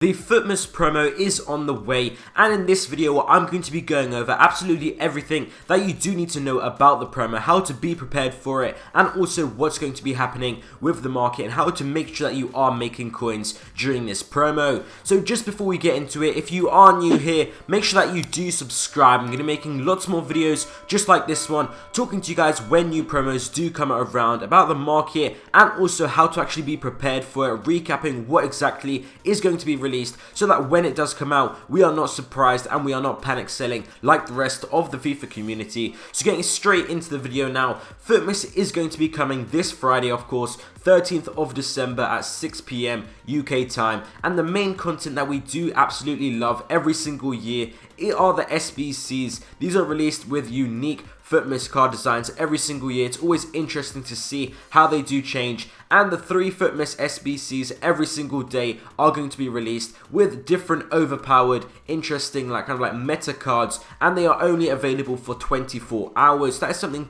The Futmas promo is on the way, and in this video I'm going to be going over absolutely everything that you do need to know about the promo, how to be prepared for it, and also what's going to be happening with the market and how to make sure that you are making coins during this promo. So just before we get into it, if you are new here, make sure that you do subscribe. I'm going to be making lots more videos just like this one, talking to you guys when new promos do come around about the market and also how to actually be prepared for it, recapping what exactly is going to be released so that when it does come out, we are not surprised and we are not panic selling like the rest of the FIFA community. So getting straight into the video now, Futmas is going to be coming this Friday, of course, 13th of December at 6 PM UK time, and the main content that we do absolutely love every single year are the SBCs. These are released with unique Futmas card designs every single year. It's always interesting to see how they do change, and the 3 Futmas SBCs every single day are going to be released with different overpowered, interesting, kind of like meta cards, and they are only available for 24 hours. That is something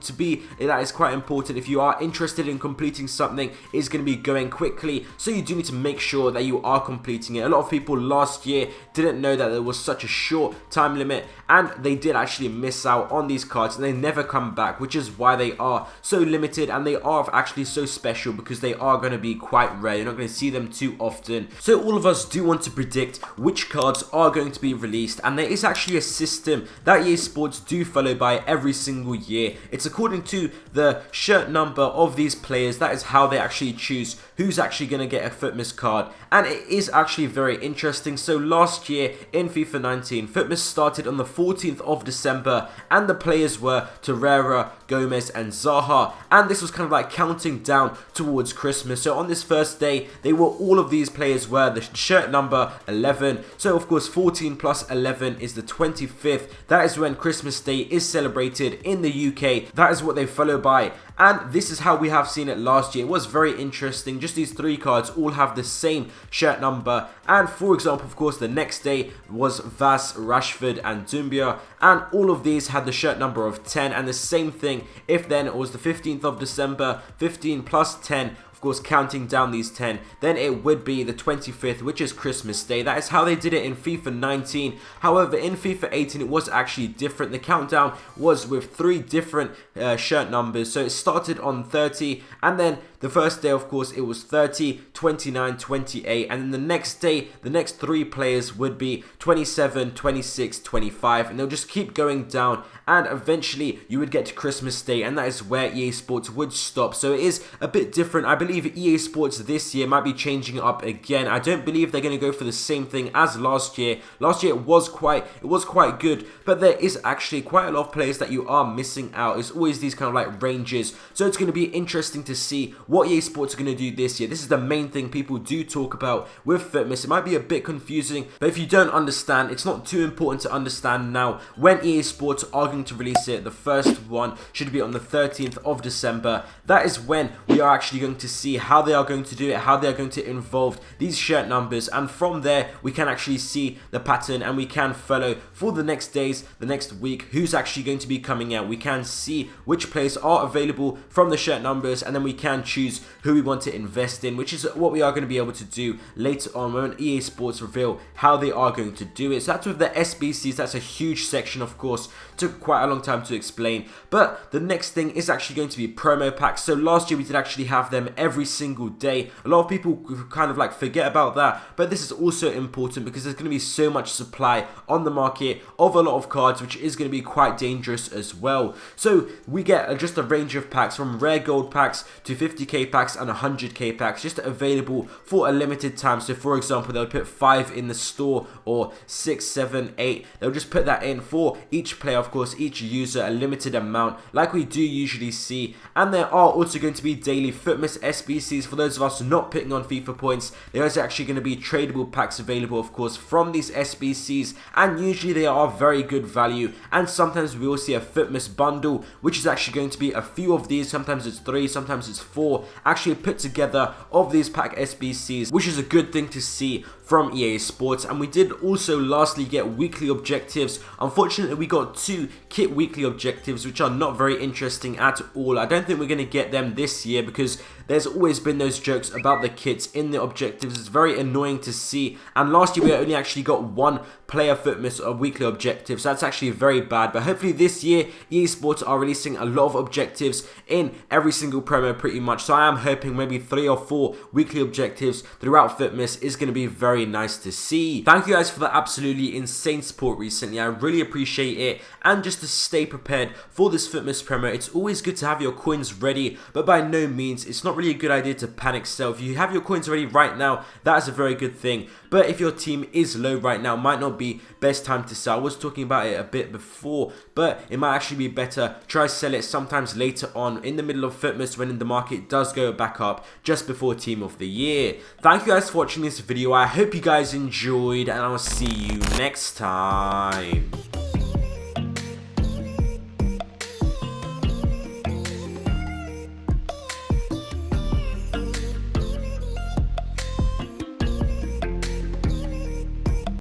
that is quite important. If you are interested in completing something, it's going to be going quickly, so you do need to make sure that you are completing it. A lot of people last year didn't know that there was such a short time limit, and they did actually miss out on these cards, and they never come back, which is why they are so limited, and they are actually so special because they are going to be quite rare. You're not going to see them too often. So all of us do want to predict which cards are going to be released, and there is actually a system that EA Sports do follow by every single year. It's according to the shirt number of these players. That is how they actually choose who's actually going to get a Futmas card, and it is actually very interesting. So last year in FIFA 19, Futmas started on the 14th of December, and the players were Torreira, Gomez, and Zaha, and this was kind of like counting down towards Christmas. So on this first day, all of these players were the shirt number 11. So of course 14 plus 11 is the 25th. That is when Christmas Day is celebrated in the UK. That is what they follow by, and this is how we have seen it last year. It was very interesting. Just these 3 cards all have the same shirt number, and for example, of course, the next day was Vas, Rashford, and Dumbia, and all of these had the shirt number of 10, and the same thing if then it was the 15th of December, 15 plus 10, of course counting down these 10, then it would be the 25th, which is Christmas Day. That is how they did it in FIFA 19. However, in FIFA 18 it was actually different. The countdown was with 3 different shirt numbers. So it started on 30, and then the first day, of course, it was 30, 29, 28, and then the next day, the next 3 players would be 27, 26, 25, and they'll just keep going down, and eventually you would get to Christmas Day, and that is where EA Sports would stop. So it is a bit different. I believe EA Sports this year might be changing it up again. I don't believe they're going to go for the same thing as last year. Last year it was quite good, but there is actually quite a lot of players that you are missing out. It's always these kind of like ranges, so it's going to be interesting to see what EA Sports are going to do this year. This is the main thing people do talk about with Futmas. It might be a bit confusing, but if you don't understand, it's not too important to understand now. When EA Sports are going to release it, the first one should be on the 13th of December. That is when we are actually going to see how they are going to do it, how they are going to involve these shirt numbers, and from there we can actually see the pattern, and we can follow for the next days, the next week, who's actually going to be coming out. We can see which players are available from the shirt numbers, and then we can choose who we want to invest in, which is what we are going to be able to do later on when EA Sports reveal how they are going to do it. So that's with the SBCs. That's a huge section, of course. Took quite a long time to explain, but the next thing is actually going to be promo packs. So last year we did actually have them every single day. A lot of people kind of like forget about that, but this is also important because there's going to be so much supply on the market of a lot of cards, which is going to be quite dangerous as well. So we get just a range of packs, from rare gold packs to 50k packs and 100k packs, just available for a limited time. So for example, they'll put 5 in the store, or 6, 7, 8. They'll just put that in for each player, of course, each user, a limited amount like we do usually see. And there are also going to be daily Futmas SBCs. For those of us not putting on FIFA points, there is actually going to be tradable packs available, of course, from these SBCs, and usually they are very good value. And sometimes we will see a Futmas bundle, which is actually going to be a few of these. Sometimes it's 3, sometimes it's 4 actually put together of these pack SBCs, which is a good thing to see from EA Sports. And we did also lastly get weekly objectives. Unfortunately, we got 2 kit weekly objectives, which are not very interesting at all. I don't think we're going to get them this year because there's always been those jokes about the kits in the objectives. It's very annoying to see. And last year we only actually got 1 player Futmas weekly objective, so that's actually very bad. But hopefully this year EA Sports are releasing a lot of objectives in every single promo pretty much. So I am hoping maybe 3 or 4 weekly objectives throughout Futmas is going to be very nice to see. Thank you guys for the absolutely insane support recently. I really appreciate it. And just to stay prepared for this Futmas promo, it's always good to have your coins ready, but by no means it's not really a good idea to panic sell. If you have your coins ready right now, that is a very good thing. But if your team is low right now, might not be best time to sell. I was talking about it a bit before, but it might actually be better try sell it sometimes later on in the middle of Futmas when the market does go back up just before team of the year. Thank you guys for watching this video. I hope you guys enjoyed, and I'll see you next time.